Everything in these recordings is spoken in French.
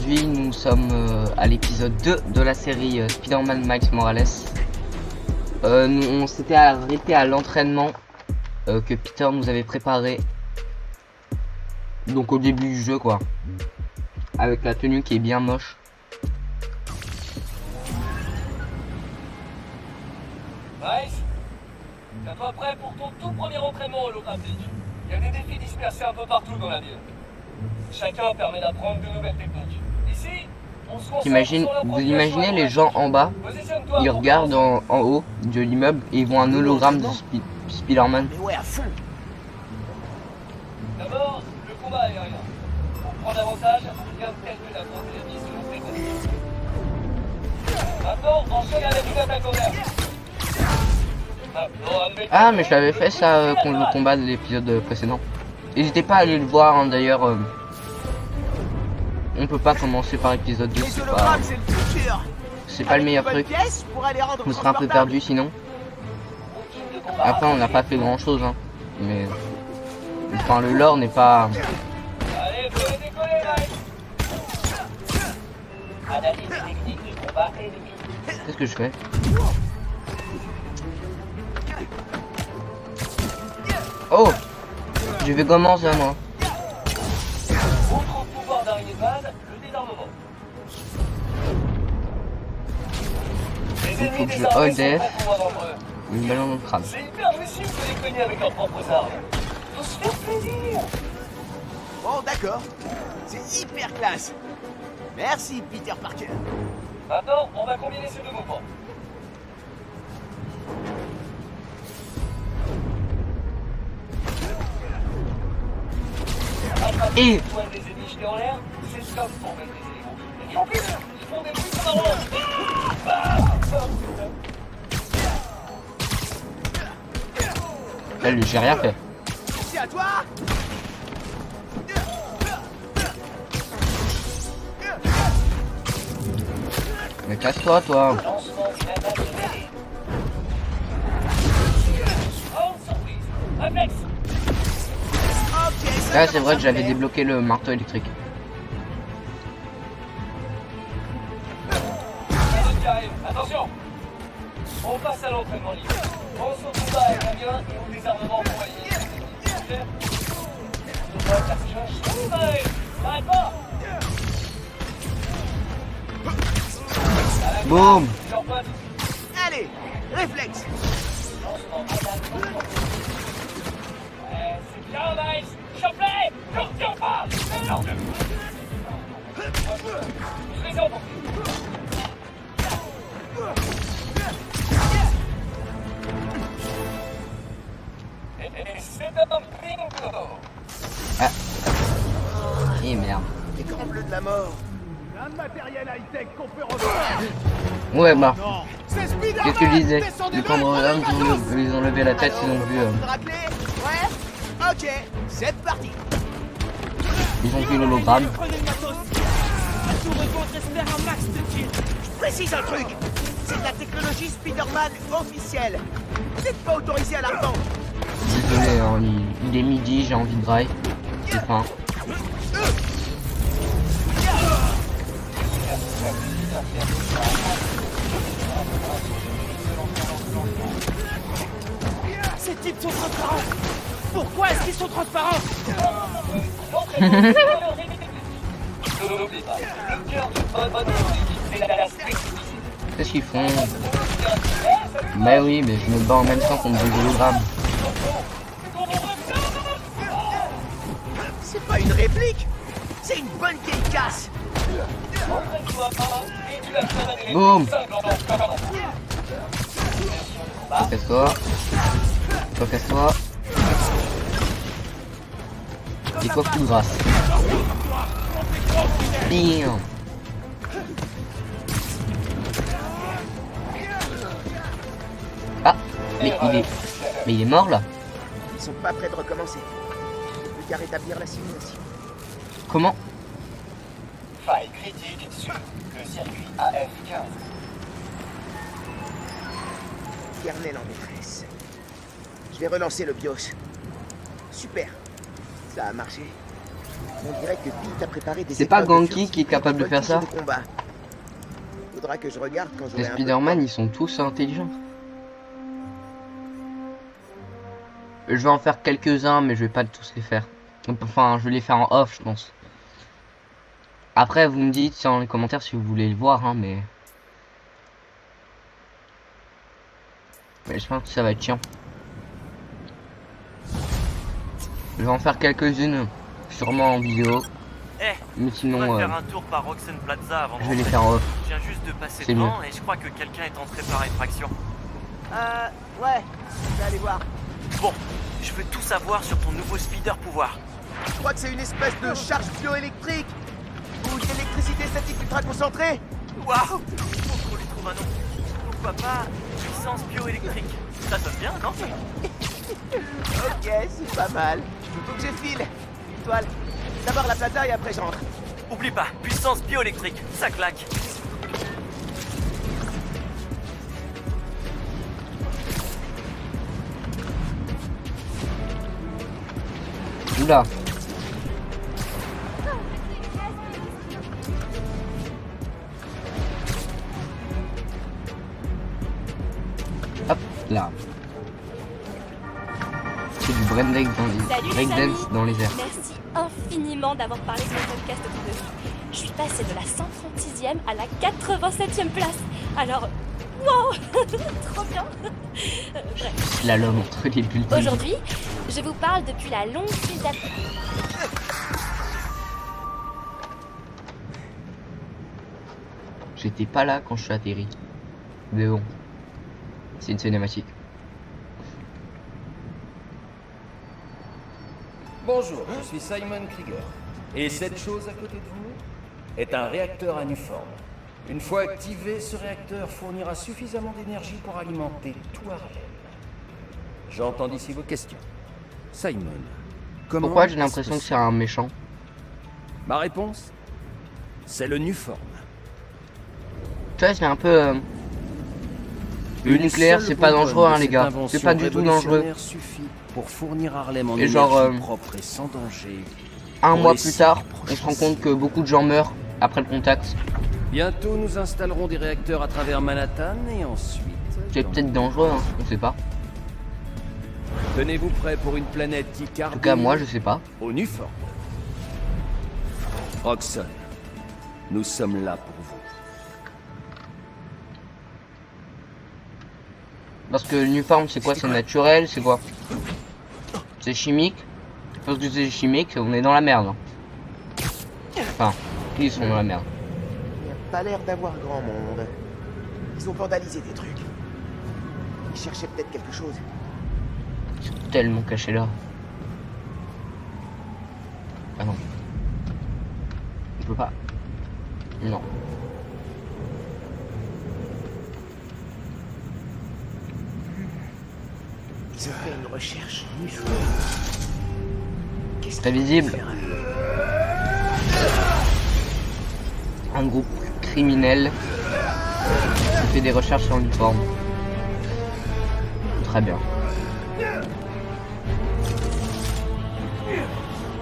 aujourd'hui nous sommes à l'épisode 2 de la série Spider-Man Miles Morales. On s'était arrêté à l'entraînement que Peter nous avait préparé. Donc au début du jeu quoi. Avec la tenue qui est bien moche. Miles, t'es pas prêt pour ton tout premier entraînement holographique. Il y a des défis dispersés un peu partout dans la ville. Chacun permet d'apprendre de nouvelles techniques. Ici, on se concentre sur la vous imaginez les gens en bas, Positionne-toi ils pour regardent commencer. en haut de l'immeuble et ils voient un hologramme de Spider-Man. Mais ouais, à fond. D'abord, le combat aérien. Pour prendre avantage, garde quelques d'affronter les missions préconnisées. Maintenant, enchaîne avec une attaque au vert. Ah mais je l'avais fait ça contre le combat de l'épisode précédent. N'hésitez pas à aller le voir hein, d'ailleurs. On peut pas commencer par épisode 2, Les hologrammes, c'est le futur. c'est pas le meilleur Une bonne truc. pièce pour aller rendre On serait un peu confortable. perdu sinon. Après on n'a pas fait grand chose hein. Mais enfin le lore n'est pas. Allez, vous allez décoller, Miles. Analyse technique du combat ennemi. Qu'est-ce que je fais? Oh! Je vais commencer moi. Autre pouvoir d'araignée de base, le désarmement. Les faut ennemis que je désarmés hold sont F. très souvent dangereux. Une balle dans le crâne. C'est hyper jouissif de les cogner avec leurs propres armes. Faut se faire plaisir. Bon, d'accord. C'est hyper classe. Merci, Peter Parker. Maintenant, on va combiner ces deux mouvements. Attraper Et- les toiles des ennemis jetés en l'air, c'est top pour mettre des éléments. Et en plus, ils font des bruits marrants. Elle, j'ai rien fait. C'est à toi. Mais casse-toi toi. Lancement d'une attaque de mêlée. Grande surprise. Réflexe. Ok, ça Là c'est commence vrai à que j'avais plaire. débloqué le marteau électrique. Un autre qui arrive. Attention. On passe à l'entraînement libre. On se combat aérien et au désarmement pour allier. Clair? On voit que la pioche. Arrête pas. Boum! Leur pointe. Allez, réflexe. Lancement attaque. C'est bien, Miles. Chope-les. Ne retiens pas. Non. Je les entends. Et c'est un bingo. Ah. Et merde. Écran bleu de la mort. Un matériel high-tech qu'on peut revendre. Ouais bah. Non, c'est Spider-Man. Qu'est-ce que je disais? Descendez Les cambrioleurs ils ont levé la tête, ils ont vu. Raclé. Ouais. Ok, c'est parti. Ils ont vu l'hologramme. Prenez le matos. Tout recontre espère un max de kills. Je précise un truc. C'est de la technologie Spider-Man officielle. Vous n'êtes pas autorisé à la revendre. Désolé, hein, il est midi, j'ai envie de drive. J'ai faim. Ces types sont transparents. Pourquoi est-ce qu'ils sont transparents? N'oublie pas, le cœur du bonne musique, c'est la spécificité. Qu'est-ce qu'ils font? Bah oui, mais je me bats en même temps contre des hologrammes. C'est pas une réplique. C'est une bonne vieille casse. Boum! Casse-toi. Toi, casse-toi. Et quoi coup de grâce? Bam! Ah! Mais il est mort là? Ils sont pas prêts de recommencer. Plus qu'à rétablir la simulation. Comment? Faille critique sur le circuit AF15. Kernel en détresse. Je vais relancer le BIOS. Super. Ça a marché. On dirait que Pete t'a préparé des C'est pas épreuves de Ganki sursis qui est capable de faire ça? de combat. Faudra que je regarde quand j'aurai Les un peu de Spider-Man, temps. ils sont tous intelligents. Je vais en faire quelques-uns, mais je vais pas tous les faire. Enfin, je vais les faire en off, je pense. Après, vous me dites dans les commentaires si vous voulez le voir, hein, mais je pense que ça va être chiant. Je vais en faire quelques-unes, sûrement en vidéo. Eh, Mais on sinon, va faire un tour par Roxanne Plaza avant de je vais les rentrer. faire en off. Je viens juste de passer C'est devant et je crois que quelqu'un est entré par effraction. Ouais, je vais aller voir. Bon, je veux tout savoir sur ton nouveau speeder pouvoir. Je crois que c'est une espèce de charge bioélectrique ou d'électricité statique ultra concentrée. Waouh! Faut qu'on lui trouve un nom. Pourquoi pas puissance bioélectrique? Ça sonne bien, non? Ok, c'est pas mal. Faut que je file. Une toile. D'abord la plaza et après je rentre. Oublie pas, puissance bioélectrique, ça claque. Oula. Hop là. C'est du breakdance dans les Salut les breakdance amis. dans les airs. Merci infiniment d'avoir parlé de mon podcast au-dessus. Je suis passée de la 136e à la 87e place. Alors, wow, trop bien. Bref, La lame entre les bulletins. aujourd'hui, je vous parle depuis la longue file d'attente. J'étais pas là quand je suis atterri. Mais bon. C'est une cinématique. Bonjour, je suis Simon Krieger. Et cette chose à côté de vous est un réacteur aniforme. Une fois activé, ce réacteur fournira suffisamment d'énergie pour alimenter tout Harlem. J'entends d'ici vos questions. Simon, comment Pourquoi j'ai est-ce l'impression que c'est un méchant? Ma réponse, c'est le Nuform. Tu vois, c'est un peu... Le nucléaire, c'est pas dangereux, hein, les gars. C'est pas du tout dangereux. Suffit pour fournir Harlem en Et énergie genre, propre et sans danger. Un Pour mois les plus 6 tard, on prochaines se rend compte que beaucoup de gens meurent après le contact. Bientôt, nous installerons des réacteurs à travers Manhattan et ensuite... C'est dans- peut-être dangereux, hein, on sait pas. Tenez-vous prêt pour une planète qui En tout carbone cas, moi, je sais pas. au Nuform. Roxanne, nous sommes là pour vous. Parce que le Nuform, c'est quoi? C'est naturel? C'est quoi? C'est chimique? Parce que c'est chimique, on est dans la merde. Enfin, ils sont dans la merde. Il n'y a pas l'air d'avoir grand monde. Ils ont vandalisé des trucs. Ils cherchaient peut-être quelque chose. Ils sont tellement cachés là. Ah non. On peut pas. Non. Ils ont fait une recherche. Qu'est-ce Très qu'ils visible. vont faire? Un groupe criminel qui fait des recherches sur l'uniforme. Très bien. Mais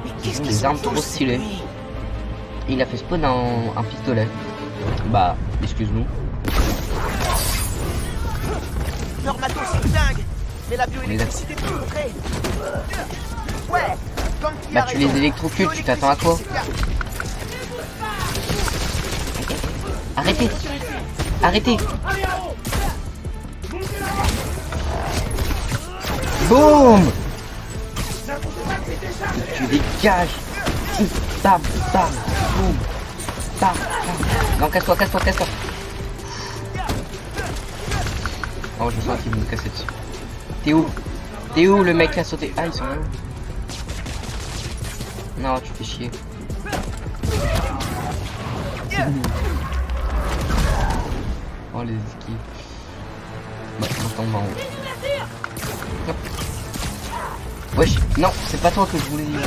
Ils qu'est-ce ont qu'ils des sont armes trop tous stylées. lui Il a fait spawn un pistolet. Bah, excuse-nous. Leur matos c'est dingue. Mais la bioélectricité peut contrer. Ouais. Comme qui Bah, a tu raison. les électrocutes, tu t'attends à quoi? Bioélectricité, Arrêtez! Arrêtez! Boum! Tu dégages! Bam! Bam! Boum! Bam! Bam! Non, casse-toi, casse-toi, casse-toi! Oh, je sens qu'il veut me casser dessus. T'es où? T'es où le mec qui a sauté? Ah, ils sont là. Non, tu fais chier. Oh, les esquives. Bah, on tombe en haut. Hop. Wesh, non, c'est pas toi que je voulais dire.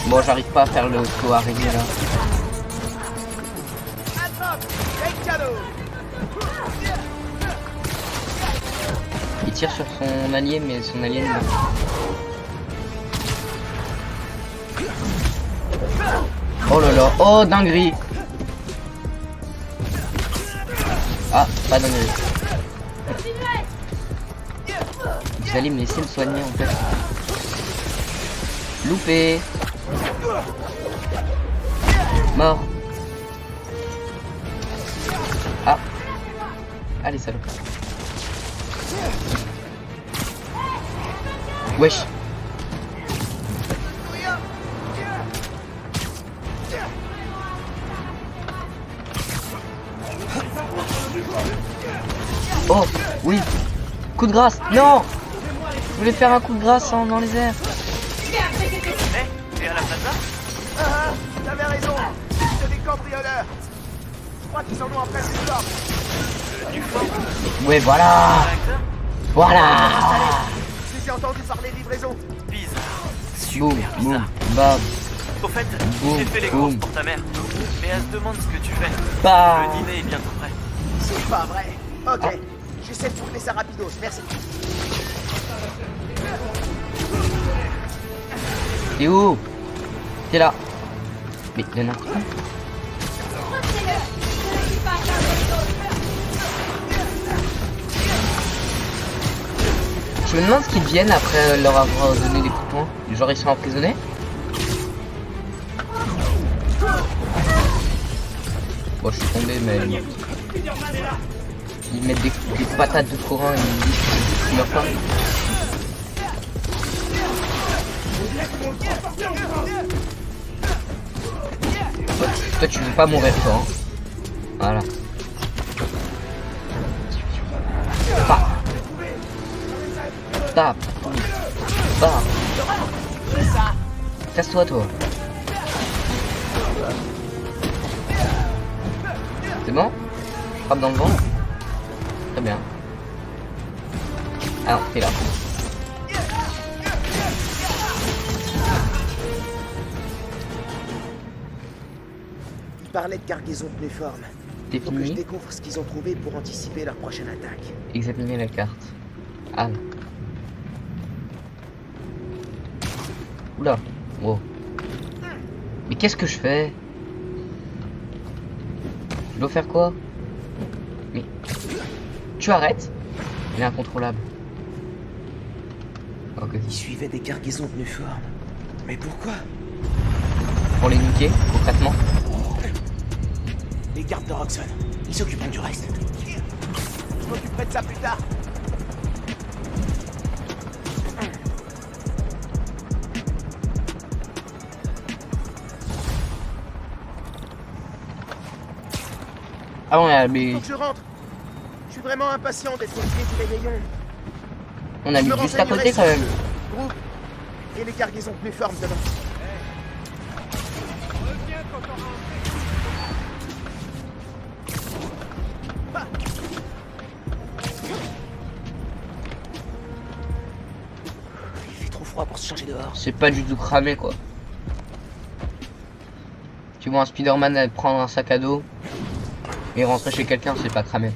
Bon, j'arrive pas à faire le saut araignée là. cadeau. Il tire sur son allié, mais son allié non. Oh là là, oh dinguerie. Ah, pas dinguerie. Vous allez me laisser me soigner en fait. Loupé. Mort. Ah. Allez salaud. Wesh. Oh, oui. Coup de grâce. Non. Je voulais faire un coup de grâce dans les airs. T'es à la plaza? Ah, t'avais raison. C'est des cambrioleurs. Je crois qu'ils en ont après une forme. Ouais, voilà. Voilà. J'ai entendu parler livraison. Bizarre. Boum, Super boum, bizarre. bam, Au fait, Boum, j'ai fait les boum. courses pour ta mère. Mais elle se demande ce que tu fais. bam. Le dîner est bientôt prêt. C'est pas vrai. Ok. Ah. J'essaie de trouver ça rapidos. Merci. T'es où? T'es là. Mais il y en a un. Je me demande ce qu'ils deviennent après leur avoir donné des coups de poing. Genre ils sont emprisonnés. Bon je suis tombé mais... Ils mettent des patates de forain et ils me disent qu'ils meurent pas. Toi tu veux pas mourir toi hein. Voilà. Tape. Tape. Casse-toi toi. C'est bon? Frappe dans le vent. Très bien. Ah non, t'es là. Ils parlaient de cargaison de forme. T'es Faut que je fini? découvre ce qu'ils ont trouvé pour anticiper leur prochaine attaque. Examiner la carte. Ah. Oula. Wow. Mais qu'est-ce que je fais? Je dois faire quoi? Mais... Tu arrêtes? Il est incontrôlable. Ok. Ils suivaient des cargaisons de forme. Mais pourquoi? Pour les niquer, concrètement. Les gardes de Roxxon. Ils s'occuperont du reste. Je m'occuperai de ça plus tard. Ah ouais, mais Faut que je rentre. Je suis vraiment impatient d'être au pied du réveillon. on habite Je me juste à côté renseignerai quand même. sur le groupe et les cargaisons de forme demain. Il fait trop froid pour se changer dehors. C'est pas du tout cramé quoi. Tu vois un Spider-Man prendre un sac à dos et rentrer chez quelqu'un, c'est pas cramé.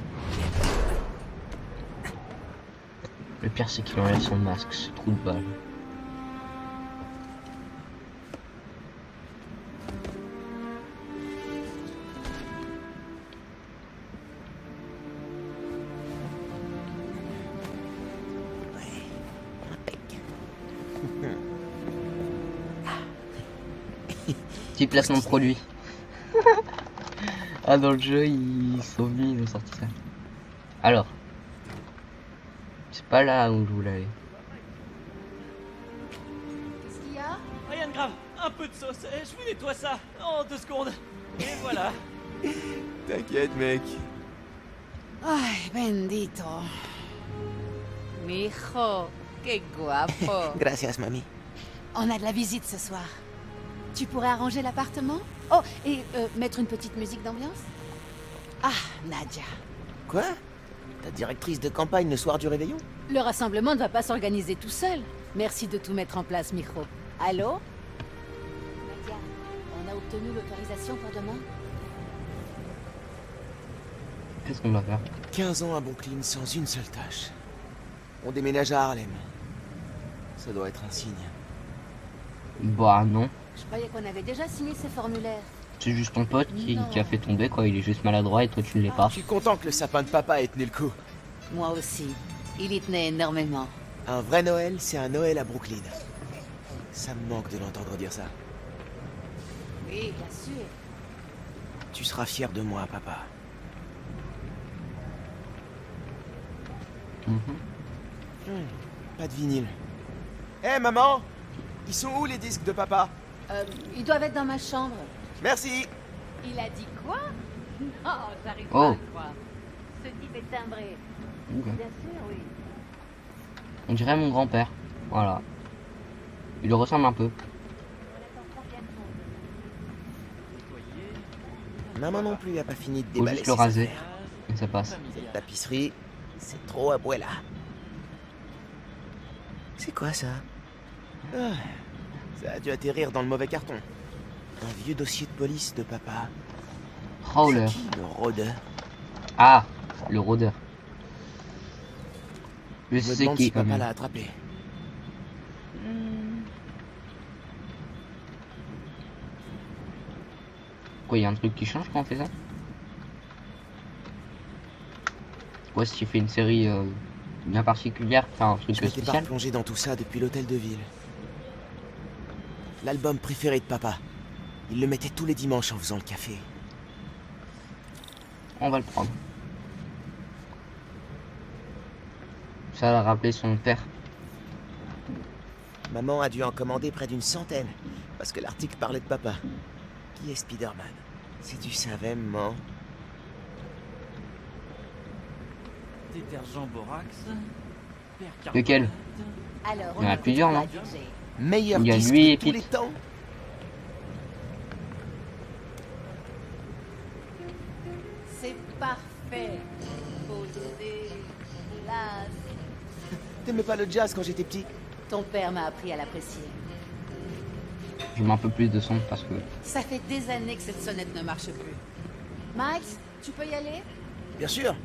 Le pire c'est qu'il enlève son masque, c'est trou de balle. Petit placement de produit. Ah dans le jeu ils sont venus, ils ont sorti ça. Alors. C'est pas là où je voulais aller. Qu'est-ce qu'il y a? Rien de grave, un peu de sauce. Je vous nettoie ça en 2 secondes. Et voilà. T'inquiète, mec. Ay, bendito. Mijo, qué guapo. Gracias, mamie. On a de la visite ce soir. Tu pourrais arranger l'appartement? Oh, et mettre une petite musique d'ambiance? Ah, Nadia. Quoi? Ta directrice de campagne le soir du réveillon? Le rassemblement ne va pas s'organiser tout seul. Merci de tout mettre en place, Mijo. Allô? Nadia, on a obtenu l'autorisation pour demain? Qu'est-ce qu'on doit faire? 15 ans à Brooklyn sans une seule tâche. On déménage à Harlem. Ça doit être un signe. Bah non. Je croyais qu'on avait déjà signé ces formulaires. C'est juste ton pote qui a fait tomber quoi, il est juste maladroit et toi tu ne l'es pas. Je suis content que le sapin de papa ait tenu le coup. Moi aussi. Il y tenait énormément. Un vrai Noël, c'est un Noël à Brooklyn. Ça me manque de l'entendre dire ça. Oui, bien sûr. Tu seras fier de moi, papa. Pas de vinyle. Hé, maman! Ils sont où les disques de papa? Ils doivent être dans ma chambre. Merci! Il a dit quoi? Non, j'arrive Oh. pas à le croire. Ce type est timbré. Ok. Bien sûr, oui. On dirait mon grand-père. Voilà. Il lui ressemble un peu. Maman non plus a pas fini de Faut déballer juste le ses raser. affaires. Et ça passe. Cette tapisserie, c'est trop abuela. C'est quoi ça? Ah, ça a dû atterrir dans le mauvais carton. Un vieux dossier de police de papa. Rowler. C'est qui, le rôdeur? Ah, le rôdeur. Je Je me sais demande qui si quand papa même. l'a attrapé. Quoi, il y a un truc qui change quand on fait ça? Ouais, si tu fais une série bien particulière, enfin un truc Je m'étais pas spécial. replongé dans tout ça depuis l'hôtel de ville. L'album préféré de papa. Il le mettait tous les dimanches en faisant le café. On va le prendre. Ça l'a rappelé son père. Maman a dû en commander près d'une centaine, parce que l'article parlait de papa. Qui est Spider-Man? Si tu savais, maman. Détergent borax. Lequel? Alors, Il y en a écoute plusieurs, quoi, non? DJ? Meilleur Il y a disque lui de et tous Pete. les temps. C'est parfait. Beauté, classe. T'aimais pas le jazz quand j'étais petit? Ton père m'a appris à l'apprécier. Je mets un peu plus de son parce que. Ça fait des années que cette sonnette ne marche plus. Max, tu peux y aller? Bien sûr.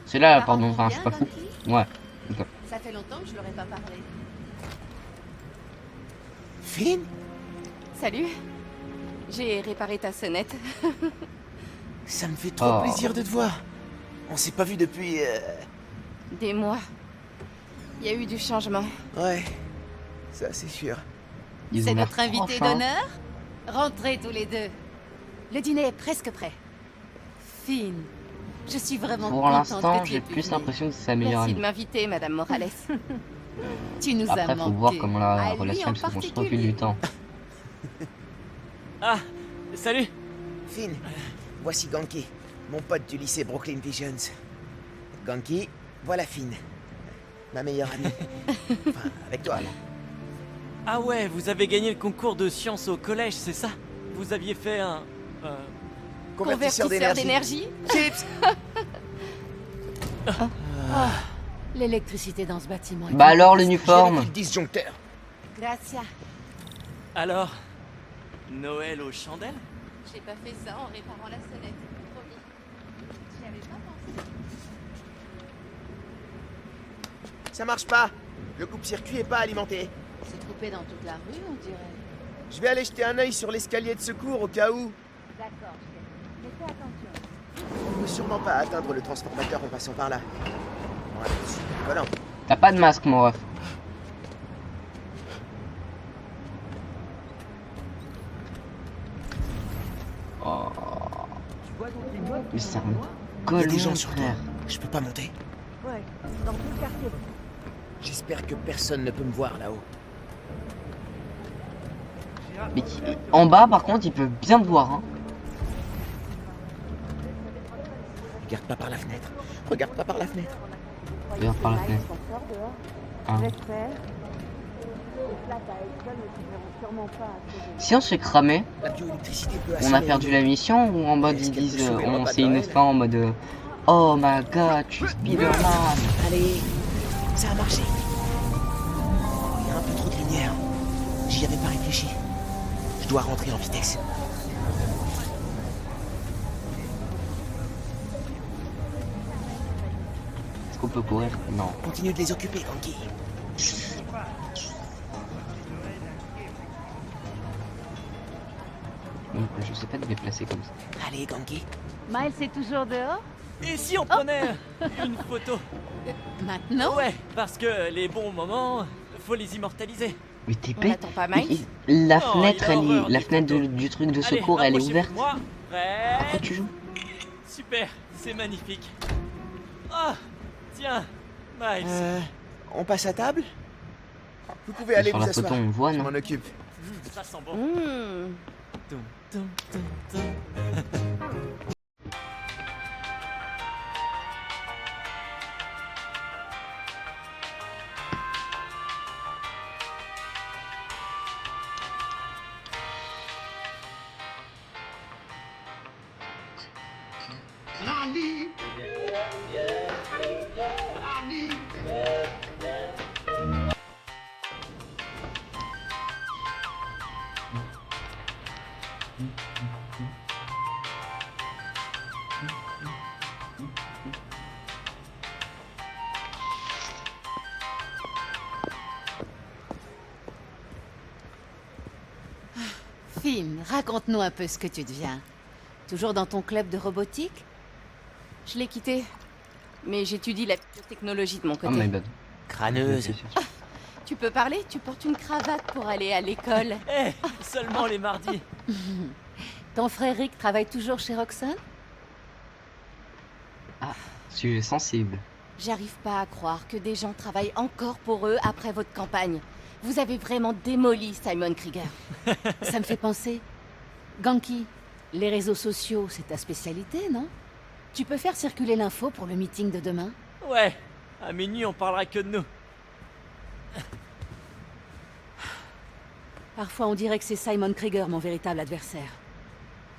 C'est là, Parents pardon, vont enfin, je bien, suis pas fou. Bucky? Ouais. Ok. Ça fait longtemps que je leur ai pas parlé. Finn? Salut. J'ai réparé ta sonnette. Ça me fait trop Oh. plaisir de te voir. On s'est pas vu depuis... Des mois. Il y a eu du changement. Ouais, ça c'est sûr. Ils C'est ont l'air notre invité proches, hein. d'honneur? Rentrez tous les deux. Le dîner est presque prêt. Finn, je suis vraiment Pour contente l'instant, que tu j'ai aies pu plus venir. l'impression que c'est sa meilleure Merci de amie. m'inviter, Madame Morales. Tu nous as Après, manqué. faut voir comment la À lui relation en se construit au fil particulier. du temps. Ah, salut. Finn, voici Ganki, mon pote du lycée Brooklyn Visions. Ganki, voilà Finn, ma meilleure amie. Enfin, avec toi, là. Ah ouais, vous avez gagné le concours de sciences au collège, c'est ça? Vous aviez fait un... Convertisseur d'énergie. Chips. L'électricité dans ce bâtiment. est Bah alors, J'ai l'uniforme. avec le disjoncteur. Gracias. Alors, Noël aux chandelles? J'ai pas fait ça en réparant la sonnette. Promis. J'y avais pas pensé. Ça marche pas. Le coupe-circuit est pas alimenté. C'est coupé dans toute la rue, on dirait. Je vais aller jeter un œil sur l'escalier de secours au cas où. D'accord, mais fais attention. On ne peut sûrement pas atteindre le transformateur en passant par là. Ouais, c'est collant. T'as pas de masque, mon ref. Oh. Mais c'est un Il y a colon, des gens sur toi. frère. Je peux pas monter. Ouais, dans tout le quartier. J'espère que personne ne peut me voir là-haut. Mais en bas, par contre, ils peuvent bien te voir. Hein. Regarde pas par la fenêtre. Regarde pas par la fenêtre. Regarde par la fenêtre. Hein. Si on se fait cramer, La bioélectricité peut on a assumer perdu les la deux. mission ou en mode Est-ce ils qu'elle peut disent sauver le repas de c'est une Noël fin en mode oh my god, tu es Spider-Man. Allez, ça a marché. Oh, il y a un peu trop de lumière. J'y avais pas réfléchi. Je dois rentrer en vitesse. qu'on peut courir? Non. Continue de les occuper, Ganki. Je sais pas de déplacer comme ça. Allez, Ganki. Miles est toujours dehors? Et si on prenait une photo? Maintenant? Ouais, parce que les bons moments, faut les immortaliser. Mais t'es On bête. n'attend pas Miles? La Non, fenêtre, il a horreur la des fenêtre photos. du truc de Allez, secours, elle est rapprochez-vous de ouverte. moi. Prêt? Pourquoi tu joues? Super, c'est magnifique. Ah, tiens, Miles. On passe à table? Vous pouvez aller Sur vous la asseoir. photo, on voit, Je non? m'en occupe. Ça sent bon. Tum, tum, tum, tum. Finn, raconte-nous un peu ce que tu deviens. Toujours dans ton club de robotique? Je l'ai quitté. Mais j'étudie la technologie de mon Oh côté. my bad. Crâneuse. Tu peux parler? Tu portes une cravate pour aller à l'école. Eh, seulement les mardis. Ton frère Rick travaille toujours chez Roxxon? Sujet sensible. J'arrive pas à croire que des gens travaillent encore pour eux après votre campagne. Vous avez vraiment démoli Simon Krieger. Ça me fait penser. Ganki, les réseaux sociaux, c'est ta spécialité, non? Tu peux faire circuler l'info pour le meeting de demain? Ouais, à minuit on parlera que de nous. Parfois, on dirait que c'est Simon Krieger, mon véritable adversaire.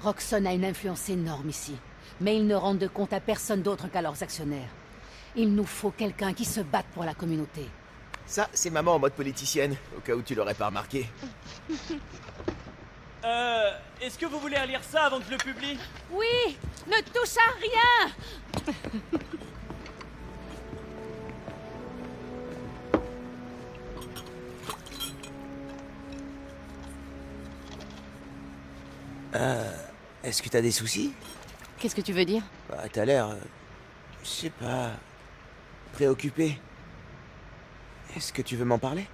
Roxxon a une influence énorme ici, mais ils ne rendent de compte à personne d'autre qu'à leurs actionnaires. Il nous faut quelqu'un qui se batte pour la communauté. Ça, c'est maman en mode politicienne, au cas où tu l'aurais pas remarqué. Est-ce que vous voulez relire ça avant que je le publie? Oui! Ne touche à rien! Est-ce que t'as des soucis? Qu'est-ce que tu veux dire? Bah, t'as l'air... je sais pas... préoccupé. Est-ce que tu veux m'en parler?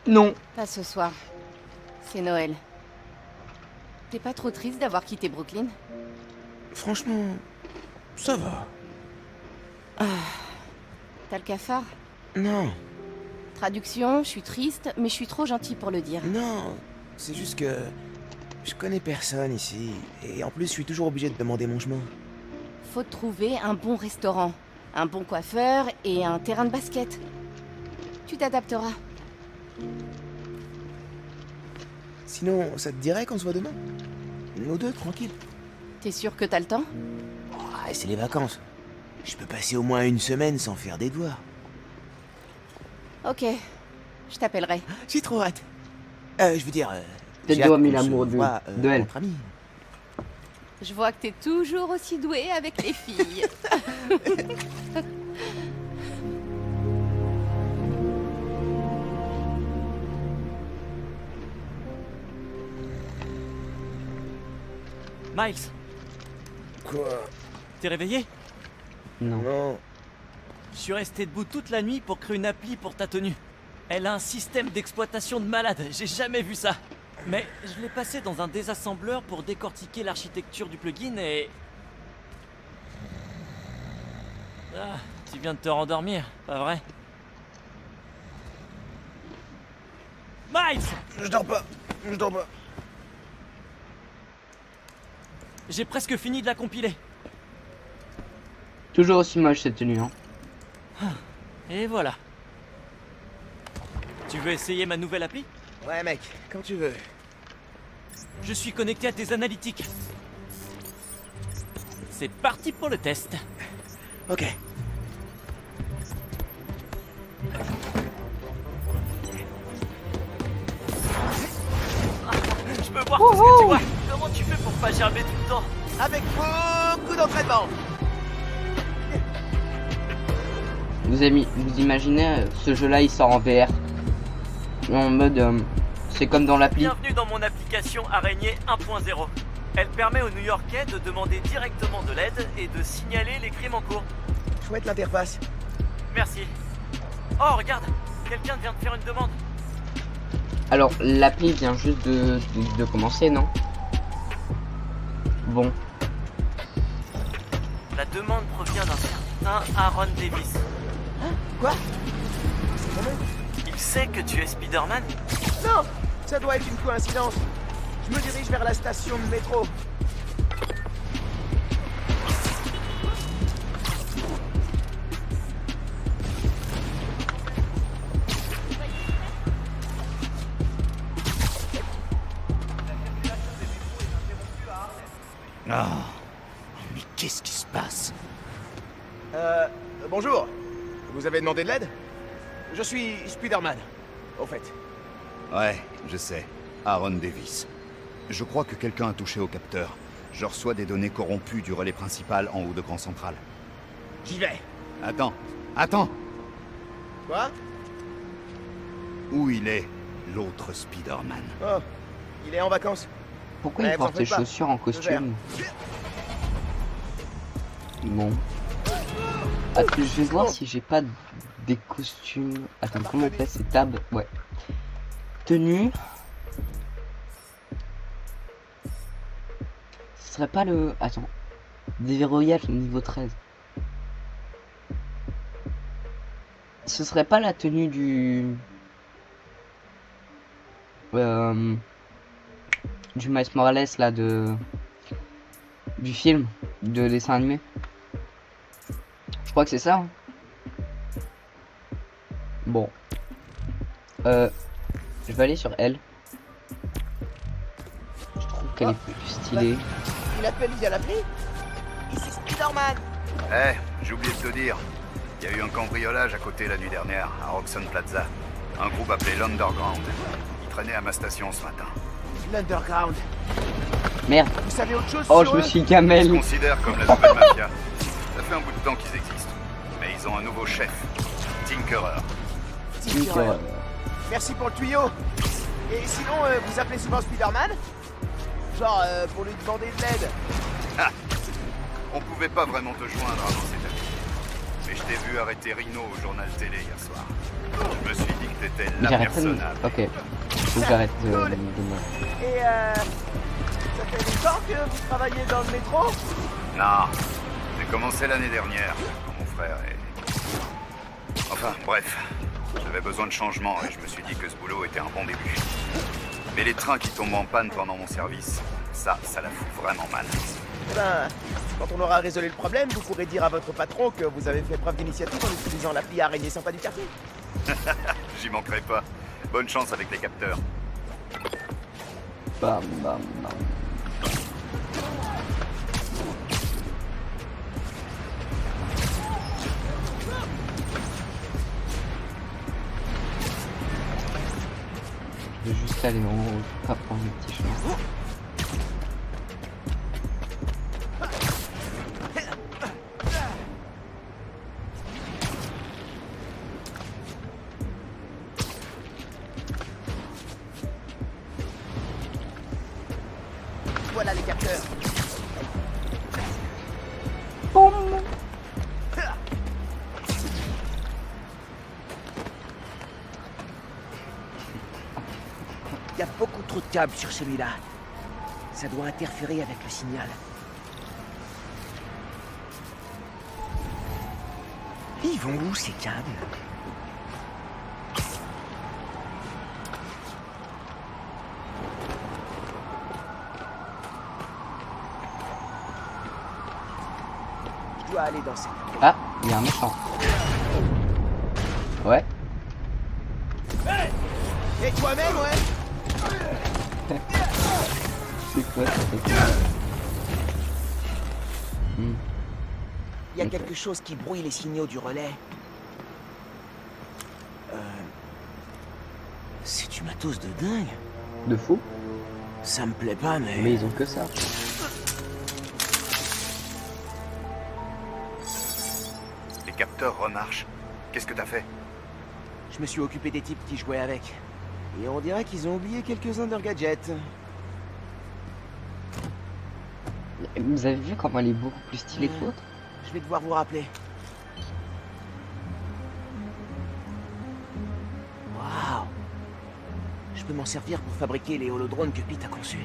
Non. Pas ce soir. C'est Noël. T'es pas trop triste d'avoir quitté Brooklyn? Franchement... ça va. T'as le cafard? Non, Traduction, je suis triste, mais je suis trop gentil pour le dire. non, c'est juste que... je connais personne ici, et en plus je suis toujours obligé de demander mon chemin. Faut trouver un bon restaurant, un bon coiffeur et un terrain de basket. Tu t'adapteras. Sinon, ça te dirait qu'on se voit demain? Nous deux, tranquille. T'es sûr que t'as le temps? Ah, c'est les vacances. Je peux passer au moins une semaine sans faire des devoirs. Ok, je t'appellerai. J'ai trop hâte. Je veux dire... Peut-être j'ai hâte doit mis qu'on se l'amour voit, de elle. entre amis. Je vois que t'es toujours aussi doué avec les filles. Miles, Quoi? t'es réveillé? Non. Non. Je suis resté debout toute la nuit pour créer une appli pour ta tenue. Elle a un système d'exploitation de malade, j'ai jamais vu ça. Mais je l'ai passé dans un désassembleur pour décortiquer l'architecture du plugin et... Ah, tu viens de te rendormir, pas vrai? Miles! Je dors pas. Je dors pas. J'ai presque fini de la compiler. Toujours aussi moche cette tenue, hein. Et voilà. Tu veux essayer ma nouvelle appli? Ouais, mec, quand tu veux. Je suis connecté à tes analytiques. C'est parti pour le test. Ok. Je peux voir tout ce que tu vois. Comment tu fais pour pas gerber tout le temps? Avec beaucoup d'entraînement. vous imaginez, ce jeu-là, il sort en VR. En mode, c'est comme dans l'appli. Bienvenue dans mon application Araignée 1.0. Elle permet aux New-Yorkais de demander directement de l'aide et de signaler les crimes en cours. Chouette l'interface. Merci. Oh, regarde, quelqu'un vient de faire une demande. Alors, l'appli vient juste de commencer, non? Bon. La demande provient d'un certain Aaron Davis. Hein? Quoi? Il sait que tu es Spider-Man? Non! Ça doit être une coïncidence. Je me dirige vers la station de métro. Oh, mais qu'est-ce qui se passe? Bonjour. Vous avez demandé de l'aide? Je suis Spider-Man, au fait. Ouais, je sais. Aaron Davis. Je crois que quelqu'un a touché au capteur. Je reçois des données corrompues du relais principal en haut de Grand Central. J'y vais. Attends. Quoi? Où il est, l'autre Spider-Man? Oh, il est en vacances. Pourquoi il porte ses chaussures en costume? Bon. Attends, je vais voir si j'ai pas des costumes. Attends, comment on fait? C'est tab? Ouais. Tenue. Ce serait pas le... Attends. Déverrouillage niveau 13. Ce serait pas la tenue du... du Miles Morales là du film de dessin animé. Je crois que c'est ça. Hein. Bon. Je vais aller sur elle. Je trouve qu'elle est plus stylée. Il appelle via l'appli? Ici Spider-Man. J'ai oublié de te dire. Il y a eu un cambriolage à côté la nuit dernière, à Roxxon Plaza. Un groupe appelé l'Underground. Il traînait à ma station ce matin. L'Underground. Merde. Vous savez autre chose? Oh, je me suis gamelle. Ils se considèrent comme la nouvelle mafia. Ça fait un bout de temps qu'ils existent. Mais ils ont un nouveau chef. Tinkerer. Tinkerer. Merci pour le tuyau. Et sinon, vous appelez souvent Spider-Man? Genre, pour lui demander de l'aide. Ah. On pouvait pas vraiment te joindre avant cette année. Mais je t'ai vu arrêter Rhino au journal télé hier soir. Je me suis dit que t'étais la personne. Ok. Faut que j'arrête de moi. Et ça fait longtemps que vous travaillez dans le métro? Non. J'ai commencé l'année dernière, quand mon frère est... Enfin, bref. J'avais besoin de changement et je me suis dit que ce boulot était un bon début. Mais les trains qui tombent en panne pendant mon service, ça la fout vraiment mal. Ben, quand on aura résolu le problème, vous pourrez dire à votre patron que vous avez fait preuve d'initiative en utilisant l'appli araignée sympa du quartier. J'y manquerai pas. Bonne chance avec les capteurs. Bam, bam, bam. Je vais juste aller en haut, pas prendre le petit chemin. Voilà les capteurs. Boum. Il y a beaucoup trop de câbles sur celui-là. Ça doit interférer avec le signal. Ils vont où ces câbles? Je dois aller dans cette... Ah, il y a un méchant. Ouais. Et toi-même, ouais. C'est quoi ça? Il y a quelque chose qui brouille les signaux du relais. C'est du matos de dingue. De fou? Ça me plaît pas, mais... Mais ils ont que ça. Les capteurs remarchent. Qu'est-ce que t'as fait? Je me suis occupé des types qui jouaient avec. Et on dirait qu'ils ont oublié quelques-uns de leurs gadgets. Vous avez vu comment elle est beaucoup plus stylée que l'autre? Je vais devoir vous rappeler. Waouh! Je peux m'en servir pour fabriquer les holodrones que Pete a conçus.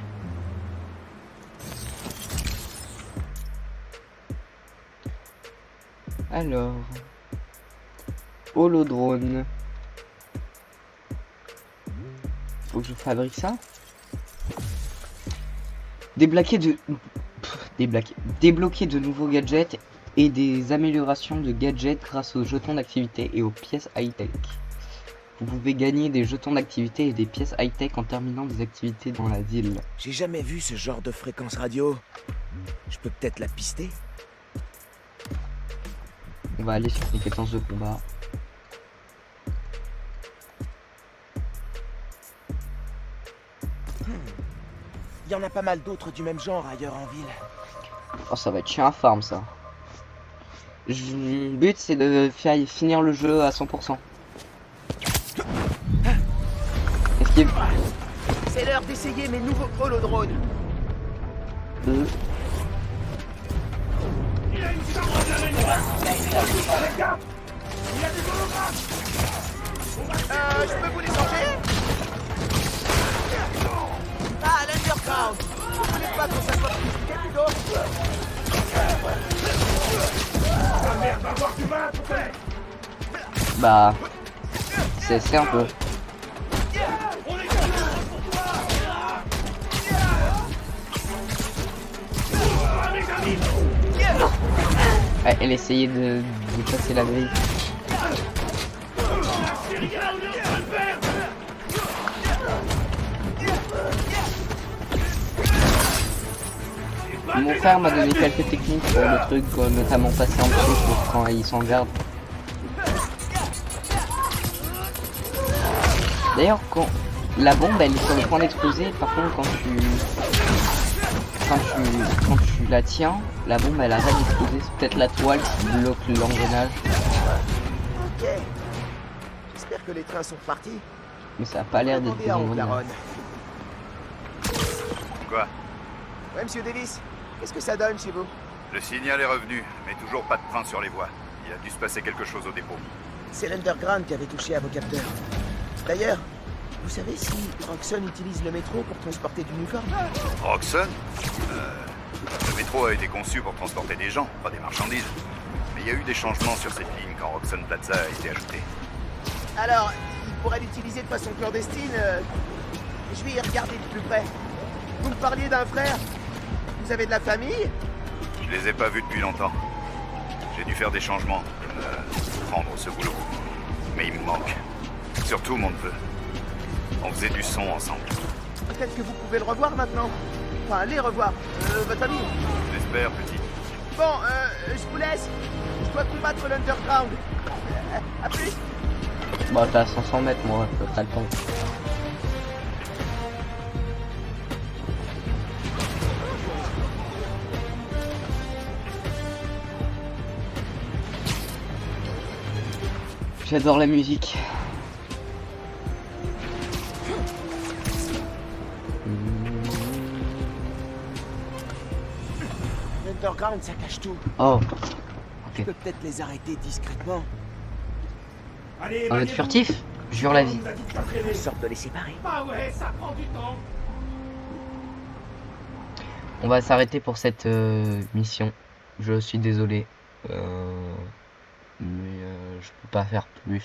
Alors... Holodrone. Faut que je fabrique ça. Débloquer de nouveaux gadgets et des améliorations de gadgets grâce aux jetons d'activité et aux pièces high-tech. Vous pouvez gagner des jetons d'activité et des pièces high-tech en terminant des activités dans la ville. J'ai jamais vu ce genre de fréquence radio. Je peux peut-être la pister? On va aller sur compétences de combat. Il y en a pas mal d'autres du même genre ailleurs en ville. Oh, ça va être chiant à farm ça. Le but c'est de finir le jeu à 100%. Est-ce qu'il... C'est l'heure d'essayer mes nouveaux holodrones. Je peux vous les changer? Ah, l'Underground! Vous voulez pas que ça soit plus plutôt? Ah merde, va voir du mal, poupée! Bah... C'est un peu... Ouais, elle essayait de passer la grille. Mon frère m'a donné quelques techniques pour le truc, notamment passer en dessous pour quand il s'en garde. D'ailleurs, quand la bombe elle est sur le point d'exploser, par contre quand tu la tiens, la bombe elle arrête d'exploser. C'est peut-être la toile qui bloque l'engrenage. Ok. J'espère que les trains sont partis. Mais ça a pas l'air d'être des engrenages. Quoi? Ouais, monsieur Davis. Qu'est-ce que ça donne chez vous? Le signal est revenu, mais toujours pas de train sur les voies. Il a dû se passer quelque chose au dépôt. C'est l'Underground qui avait touché à vos capteurs. D'ailleurs, vous savez si Roxxon utilise le métro pour transporter du uniforme? Roxxon? Le métro a été conçu pour transporter des gens, pas des marchandises. Mais il y a eu des changements sur cette ligne quand Roxxon Plaza a été ajouté. Alors, il pourrait l'utiliser de façon clandestine. Je vais y regarder de plus près. Vous me parliez d'un frère? Vous avez de la famille? Je les ai pas vus depuis longtemps. J'ai dû faire des changements, prendre ce boulot. Mais il me manque. Surtout mon neveu. On faisait du son ensemble. Peut-être que vous pouvez le revoir maintenant. Enfin, les revoir. Votre famille. J'espère, petit. Bon, je vous laisse. Je dois combattre l'Underground. À plus. Bon, t'as 500 mètres, moi, t'as le temps. J'adore la musique. L'Underground, ça cache tout. Oh. Je peux peut-être les arrêter discrètement. On va être furtif? Jure la vie. Une sorte de les séparer. Bah ouais, ça prend du temps. On va s'arrêter pour cette mission. Je suis désolé. Mais je peux pas faire plus.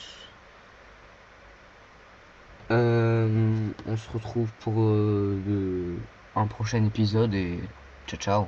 On se retrouve pour un prochain épisode et ciao ciao.